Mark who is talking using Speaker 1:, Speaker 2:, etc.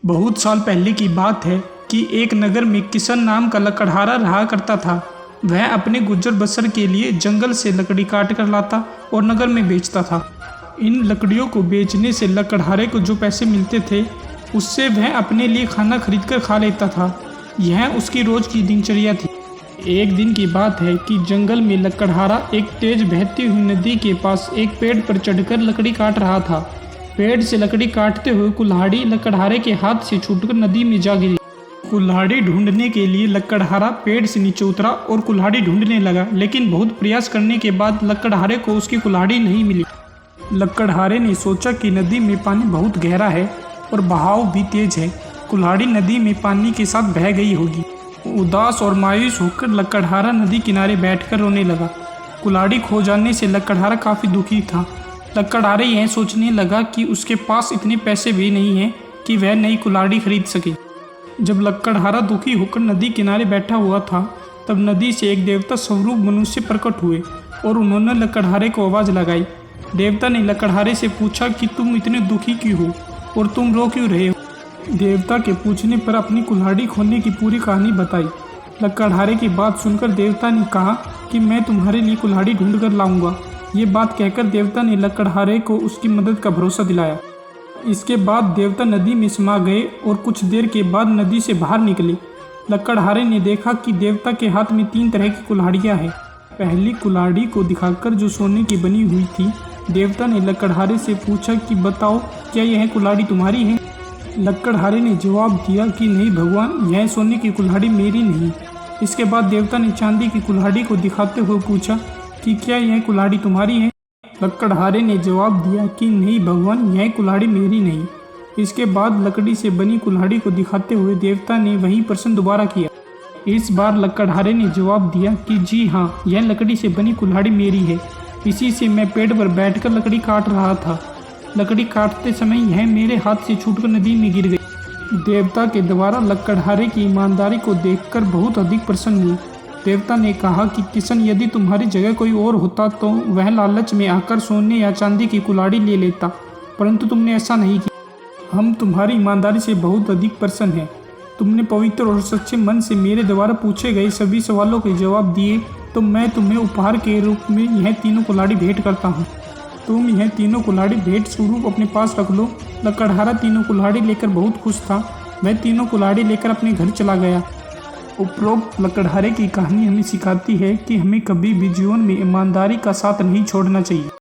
Speaker 1: बहुत साल पहले की बात है कि एक नगर में किशन नाम का लकड़हारा रहा करता था। वह अपने गुजर बसर के लिए जंगल से लकड़ी काट कर लाता और नगर में बेचता था। इन लकड़ियों को बेचने से लकड़हारे को जो पैसे मिलते थे उससे वह अपने लिए खाना खरीद कर खा लेता था। यह उसकी रोज की दिनचर्या थी। एक दिन की बात है कि जंगल में लकड़हारा एक तेज बहती हुई नदी के पास एक पेड़ पर चढ़कर लकड़ी काट रहा था। पेड़ से लकड़ी काटते हुए कुल्हाड़ी लकड़हारे के हाथ से छूटकर नदी में जा गिरी। कुल्हाड़ी ढूंढने के लिए लकड़हारा पेड़ से नीचे उतरा और कुल्हाड़ी ढूंढने लगा, लेकिन बहुत प्रयास करने के बाद लकड़हारे को उसकी कुल्हाड़ी नहीं मिली। लकड़हारे ने सोचा कि नदी में पानी बहुत गहरा है और बहाव भी तेज है, कुल्हाड़ी नदी में पानी के साथ बह गई होगी। उदास और मायूस होकर लकड़हारा नदी किनारे बैठकर रोने लगा। कुल्हाड़ी खो जाने से लकड़हारा काफ़ी दुखी था। लकड़हारा यह सोचने लगा कि उसके पास इतने पैसे भी नहीं हैं कि वह नई कुल्हाड़ी खरीद सके। जब लकड़हारा दुखी होकर नदी किनारे बैठा हुआ था तब नदी से एक देवता स्वरूप मनुष्य प्रकट हुए और उन्होंने लकड़हारे को आवाज़ लगाई। देवता ने लकड़हारे से पूछा कि तुम इतने दुखी क्यों हो और तुम रो क्यों रहे हो। देवता के पूछने पर अपनी कुल्हाड़ी खोने की पूरी कहानी बताई। लकड़हारे की बात सुनकर देवता ने कहा कि मैं तुम्हारे लिए कुल्हाड़ी ढूंढ कर लाऊंगा। ये बात कहकर देवता ने लकड़हारे को उसकी मदद का भरोसा दिलाया। इसके बाद देवता नदी में समा गए और कुछ देर के बाद नदी से बाहर निकले। लकड़हारे ने देखा कि देवता के हाथ में 3 तरह की कुल्हाड़ियाँ हैं। पहली कुल्हाड़ी को दिखाकर जो सोने की बनी हुई थी, देवता ने लकड़हारे से पूछा कि बताओ क्या यह कुल्हाड़ी तुम्हारी है। लकड़हारे ने जवाब दिया कि नहीं भगवान, यह सोने की कुल्हाड़ी मेरी नहीं। इसके बाद देवता ने चांदी की कुल्हाड़ी को दिखाते हुए पूछा कि क्या यह कुल्हाड़ी तुम्हारी है। लकड़हारे ने जवाब दिया कि नहीं भगवान, यह कुल्हाड़ी मेरी नहीं। इसके बाद लकड़ी से बनी कुल्हाड़ी को दिखाते हुए देवता ने वही प्रश्न दोबारा किया। इस बार लकड़हारे ने जवाब दिया कि जी हाँ, यह लकड़ी से बनी कुल्हाड़ी मेरी है। इसी से मैं पेड़ पर बैठकर लकड़ी काट रहा था। लकड़ी काटते समय यह मेरे हाथ से छूटकर नदी में गिर गई। देवता के द्वारा लकड़हारे की ईमानदारी को देखकर बहुत अधिक प्रसन्न हुए। देवता ने कहा कि किशन, यदि तुम्हारी जगह कोई और होता तो वह लालच में आकर सोने या चांदी की कुल्हाड़ी ले लेता, परंतु तुमने ऐसा नहीं किया। हम तुम्हारी ईमानदारी से बहुत अधिक प्रसन्न हैं। तुमने पवित्र और सच्चे मन से मेरे द्वारा पूछे गए सभी सवालों के जवाब दिए, तो मैं तुम्हें उपहार के रूप में यह 3 कुल्हाड़ी भेंट करता हूँ। तुम यह 3 कुल्हाड़ी भेंट स्वरूप अपने पास रख लो। लकड़हारा 3 कुल्हाड़ी लेकर बहुत खुश था। वह 3 कुल्हाड़ी लेकर अपने घर चला गया। उपरोक्त लकड़हारे की कहानी हमें सिखाती है कि हमें कभी भी जीवन में ईमानदारी का साथ नहीं छोड़ना चाहिए।